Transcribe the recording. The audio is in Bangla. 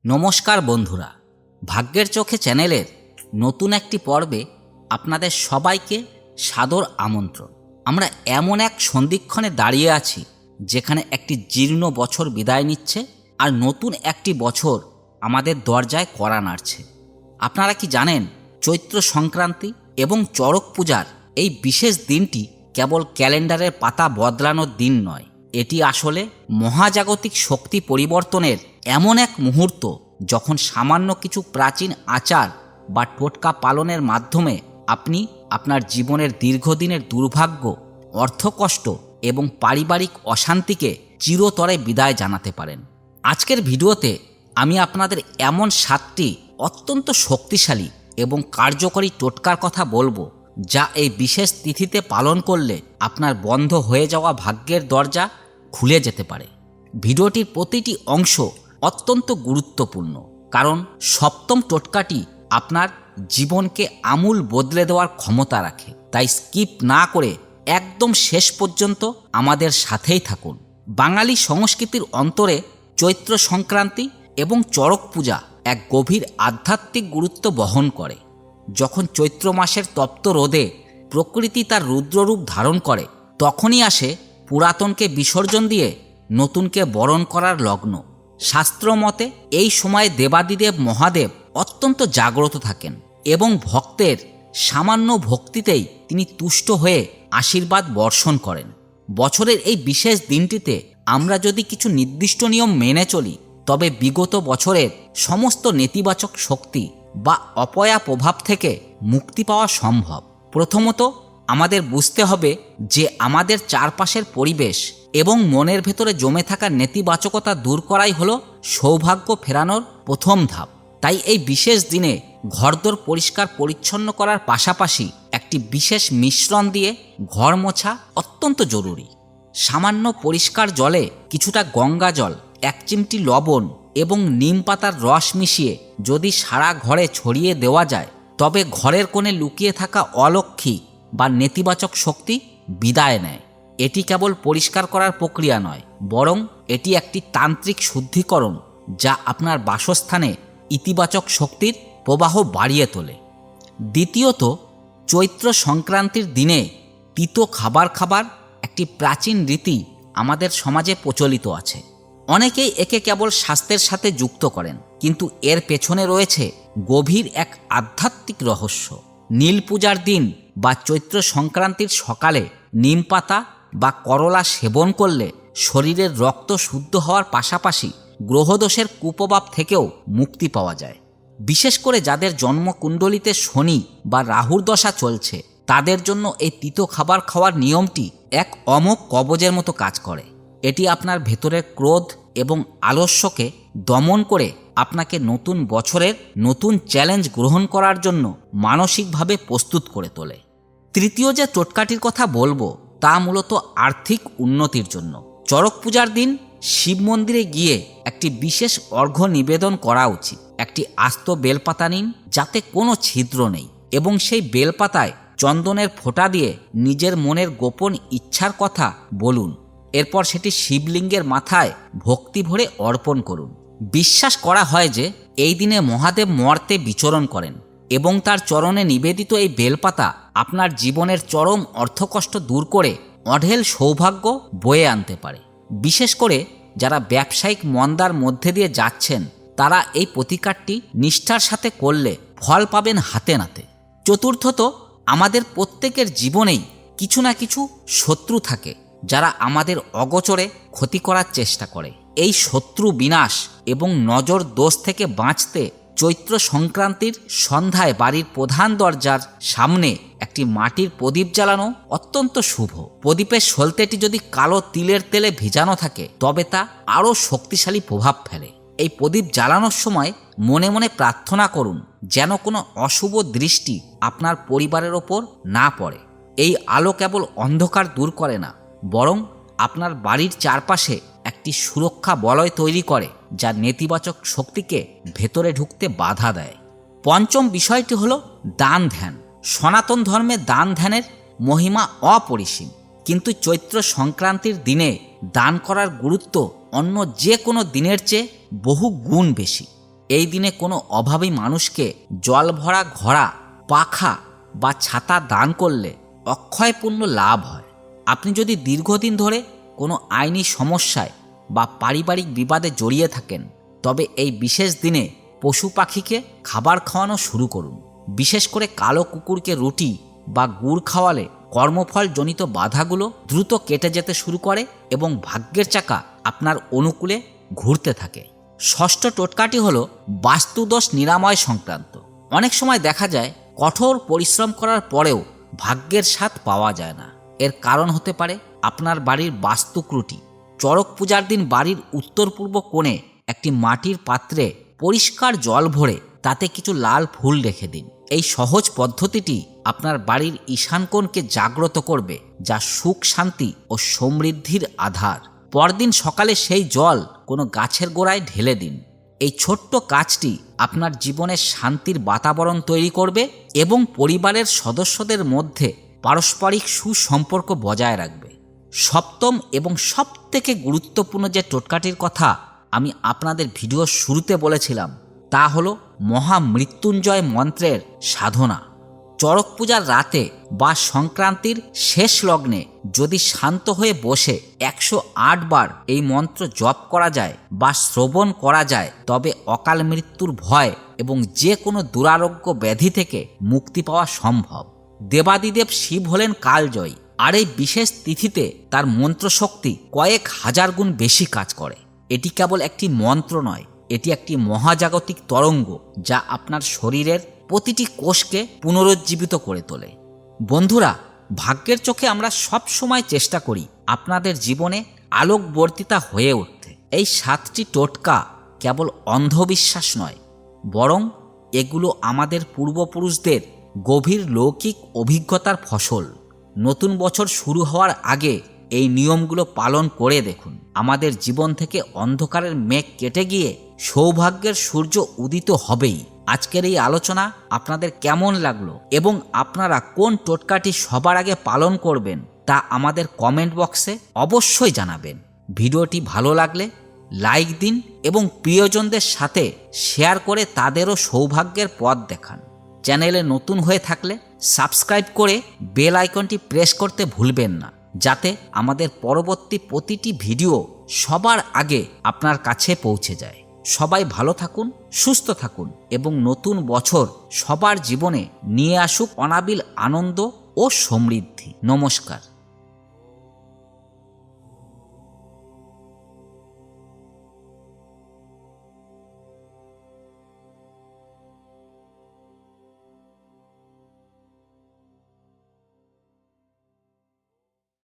নমস্কার বন্ধুরা, ভাগ্যের চোখে চ্যানেলের নতুন একটি পর্বে আপনাদের সবাইকে সাদর আমন্ত্রণ। আমরা এমন এক সন্ধিক্ষণে দাঁড়িয়ে আছি যেখানে একটি জীর্ণ বছর বিদায় নিচ্ছে আর নতুন একটি বছর আমাদের দরজায় কড়া নাড়ছে। আপনারা কি জানেন, চৈত্র সংক্রান্তি এবং চড়ক পূজার এই বিশেষ দিনটি কেবল ক্যালেন্ডারের পাতা বদলানোর দিন নয়, এটি আসলে মহাজাগতিক শক্তি পরিবর্তনের এমন এক মুহূর্ত যখন সামান্য কিছু প্রাচীন আচার বা টোটকা পালনের মাধ্যমে আপনি আপনার জীবনের দীর্ঘদিনের দুর্ভাগ্য, অর্থকষ্ট এবং পারিবারিক অশান্তিকে চিরতরে বিদায় জানাতে পারেন। আজকের ভিডিওতে আমি আপনাদের এমন 7টি অত্যন্ত শক্তিশালী এবং কার্যকরী টোটকার কথা বলবো, যা এই বিশেষ তিথিতে পালন করলে আপনার বন্ধ হয়ে যাওয়া ভাগ্যের দরজা খুলে যেতে পারে। ভিডিওটির প্রতিটি অংশ অত্যন্ত গুরুত্বপূর্ণ, কারণ সপ্তম টোটকাটি আপনার জীবনকে আমূল বদলে দেওয়ার ক্ষমতা রাখে। তাই স্কিপ না করে একদম শেষ পর্যন্ত আমাদের সাথেই থাকুন। বাঙালি সংস্কৃতির অন্তরে চৈত্র সংক্রান্তি এবং চড়ক পূজা এক গভীর আধ্যাত্মিক গুরুত্ব বহন করে। যখন চৈত্র মাসের তপ্ত রোদে প্রকৃতি তার রুদ্ররূপ ধারণ করে, তখনই আসে পুরাতনকে বিসর্জন দিয়ে নতুনকে বরণ করার লগ্ন। শাস্ত্র মতে এই সময়ে দেবাদিদেব মহাদেব অত্যন্ত জাগ্রত থাকেন এবং ভক্তের সামান্য ভক্তিতেই তিনি তুষ্ট হয়ে আশীর্বাদ বর্ষণ করেন। বছরের এই বিশেষ দিনটিতে আমরা যদি কিছু নির্দিষ্ট নিয়ম মেনে চলি, তবে বিগত বছরের সমস্ত নেতিবাচক শক্তি বা অপয়া প্রভাব থেকে মুক্তি পাওয়া সম্ভব। প্রথমত, আমাদের বুঝতে হবে যে আমাদের চারপাশের পরিবেশ এবং মনের ভেতরে জমে থাকা নেতিবাচকতা দূর করাই হলো সৌভাগ্য ফেরানোর প্রথম ধাপ। তাই এই বিশেষ দিনে ঘরদোর পরিষ্কার পরিচ্ছন্ন করার পাশাপাশি একটি বিশেষ মিশ্রণ দিয়ে ঘর মোছা অত্যন্ত জরুরি। সামান্য পরিষ্কার জলে কিছুটা গঙ্গা জল, 1 চিমটি লবণ এবং নিম পাতার রস মিশিয়ে যদি সারা ঘরে ছড়িয়ে দেওয়া যায়, তবে ঘরের কোণে লুকিয়ে থাকা অলক্ষী বা নেতিবাচক শক্তি বিদায় নেয়। এটি কেবল পরিষ্কার করার প্রক্রিয়া নয়, বরং এটি একটি তান্ত্রিক শুদ্ধিকরণ যা আপনার বাসস্থানে ইতিবাচক শক্তির প্রবাহ বাড়িয়ে তোলে। দ্বিতীয়ত, চৈত্র সংক্রান্তির দিনে তিতো খাবার একটি প্রাচীন রীতি আমাদের সমাজে প্রচলিত আছে। অনেকেই একে কেবল স্বাস্থ্যের সাথে যুক্ত করেন, কিন্তু এর পেছনে রয়েছে গভীর এক আধ্যাত্মিক রহস্য। নীল পূজার দিন বা চৈত্র সংক্রান্তির সকালে নিম পাতা বা করলা সেবন করলে শরীরের রক্ত শুদ্ধ হওয়ার পাশাপাশি গ্রহদোষের কুপ্রভাব থেকেও মুক্তি পাওয়া যায়। বিশেষ করে যাদের জন্মকুণ্ডলিতে শনি বা রাহুর দশা চলছে, তাদের জন্য এই তিতো খাবার খাওয়ার নিয়মটি এক অমোঘ কবজের মতো কাজ করে। এটি আপনার ভেতরের ক্রোধ এবং আলস্যকে দমন করে আপনাকে নতুন বছরের নতুন চ্যালেঞ্জ গ্রহণ করার জন্য মানসিকভাবে প্রস্তুত করে তোলে। তৃতীয় যে টোটকাটির কথা বলবো, তা মূলত আর্থিক উন্নতির জন্য। চড়ক পূজার দিন শিব মন্দিরে গিয়ে একটি বিশেষ অর্ঘ্য নিবেদন করা উচিত। একটি আস্ত বেলপাতা নিন, যাতে কোনো ছিদ্র নেই, এবং সেই বেলপাতায় চন্দনের ফোঁটা দিয়ে নিজের মনের গোপন ইচ্ছার কথা বলুন। এরপর সেটি শিবলিঙ্গের মাথায় ভক্তি ভরে অর্পণ করুন। বিশ্বাস করা হয় যে এই দিনে মহাদেব মর্তে বিচরণ করেন এবং তার চরণে নিবেদিত এই বেলপাতা আপনার জীবনের চরম অর্থকষ্ট দূর করে অঢেল সৌভাগ্য বয়ে আনতে পারে। বিশেষ করে যারা ব্যবসায়িক মন্দার মধ্যে দিয়ে যাচ্ছেন, তারা এই প্রতিকারটি নিষ্ঠার সাথে করলে ফল পাবেন হাতে নাতে। চতুর্থত, আমাদের প্রত্যেকের জীবনেই কিছু না কিছু শত্রু থাকে, যারা আমাদের অগোচরে ক্ষতি করার চেষ্টা করে। এই শত্রু বিনাশ এবং নজর দোষ থেকে বাঁচতে চৈত্র সংক্রান্তির সন্ধ্যায় বাড়ির প্রধান দরজার সামনে একটি মাটির প্রদীপ জ্বালানো অত্যন্ত শুভ। প্রদীপের সলতেটি যদি কালো তিলের তেলে ভেজানো থাকে, তবে তা আরও শক্তিশালী প্রভাব ফেলে। এই প্রদীপ জ্বালানোর সময় মনে মনে প্রার্থনা করুন যেন কোনো অশুভ দৃষ্টি আপনার পরিবারের ওপর না পড়ে। এই আলো কেবল অন্ধকার দূর করে না, বরং আপনার বাড়ির চারপাশে একটি সুরক্ষা বলয় তৈরি করে, যা নেতিবাচক শক্তিকে ভেতরে ঢুকতে বাধা দেয়। পঞ্চম বিষয়টি হলো দান ধ্যান। সনাতন ধর্মে দান ধ্যানের মহিমা অপরিসীম, কিন্তু চৈত্র সংক্রান্তির দিনে দান করার গুরুত্ব অন্য যে কোনো দিনের চেয়ে বহু গুণ বেশি। এই দিনে কোনো অভাবী মানুষকে জল ভরা ঘড়া, পাখা বা ছাতা দান করলে অক্ষয় পুণ্য লাভ হয়। আপনি যদি দীর্ঘদিন ধরে কোনো আইনি সমস্যায় বা পারিবারিক বিবাদে জড়িয়ে থাকেন, তবে এই বিশেষ দিনে পশু পাখিকে খাবার খাওয়ানো শুরু করুন। বিশেষ করে কালো কুকুরকে রুটি বা গুড় খাওয়ালে কর্মফলজনিত বাধাগুলো দ্রুত কেটে যেতে শুরু করে এবং ভাগ্যের চাকা আপনার অনুকূলে ঘুরতে থাকে। ষষ্ঠ টোটকাটি হলো বাস্তুদোষ নিরাময় সংক্রান্ত। অনেক সময় দেখা যায় কঠোর পরিশ্রম করার পরেও ভাগ্যের স্বাদ পাওয়া যায় না। এর কারণ হতে পারে আপনার বাড়ির বাস্তু ত্রুটি। চড়ক পূজার দিন বাড়ির উত্তর পূর্ব কোণে একটি মাটির পাত্রে পরিষ্কার জল ভরে তাতে কিছু লাল ফুল রেখে দিন। এই সহজ পদ্ধতিটি আপনার বাড়ির ঈশান কোণকে জাগ্রত করবে, যা সুখ, শান্তি ও সমৃদ্ধির আধার। পরদিন সকালে সেই জল কোনো গাছের গোড়ায় ঢেলে দিন। এই ছোট্ট কাজটি আপনার জীবনে শান্তির বাতাবরণ তৈরি করবে এবং পরিবারের সদস্যদের মধ্যে পারস্পরিক সুসম্পর্ক বজায় রাখবে। সপ্তম এবং সবথেকে গুরুত্বপূর্ণ যে টোটকাটির কথা আমি আপনাদের ভিডিওর শুরুতে বলেছিলাম, তা হলো মহামৃত্যুঞ্জয় মন্ত্রের সাধনা। চড়ক পূজার রাতে বা সংক্রান্তির শেষ লগ্নে যদি শান্ত হয়ে বসে 108 বার এই মন্ত্র জপ করা যায় বা শ্রবণ করা যায়, তবে অকাল মৃত্যুর ভয় এবং যে কোনো দুরারোগ্য ব্যাধি থেকে মুক্তি পাওয়া সম্ভব। দেবাদিদেব শিব হলেন কালজয়ী, আর এই বিশেষ তিথিতে তার মন্ত্রশক্তি কয়েক হাজার গুণ বেশি কাজ করে। এটি কেবল একটি মন্ত্র নয়, এটি একটি মহাজাগতিক তরঙ্গ যা আপনার শরীরের প্রতিটি কোষকে পুনরুজ্জীবিত করে তোলে। বন্ধুরা, ভাগ্যের চোখে আমরা সব সময় চেষ্টা করি আপনাদের জীবনে আলোকবর্তিতা হয়ে উঠতে। এই 7টি টোটকা কেবল অন্ধবিশ্বাস নয়, বরং এগুলো আমাদের পূর্বপুরুষদের গভীর লৌকিক অভিজ্ঞতার ফসল। নতুন বছর শুরু হওয়ার আগে এই নিয়মগুলো পালন করে দেখুন। আমাদের জীবন থেকে অন্ধকারের মেঘ কেটে গিয়ে সৌভাগ্যের সূর্য উদিত হবেই। আজকের এই আলোচনা আপনাদের কেমন লাগলো এবং আপনারা কোন টোটকাটি সবার আগে পালন করবেন তা আমাদের কমেন্ট বক্সে অবশ্যই জানাবেন। ভিডিওটি ভালো লাগলে লাইক দিন এবং প্রিয়জনদের সাথে শেয়ার করে তাদেরও সৌভাগ্যের পথ দেখান। চ্যানেলে নতুন হয়ে থাকলে সাবস্ক্রাইব করে বেল আইকনটি প্রেস করতে ভুলবেন না, যাতে আমাদের পরবর্তী প্রতিটি ভিডিও সবার আগে আপনার কাছে পৌঁছে যায়। সবাই ভালো থাকুন, সুস্থ থাকুন এবং নতুন বছর সবার জীবনে নিয়ে আসুক অনাবিল আনন্দ ও সমৃদ্ধি। নমস্কার।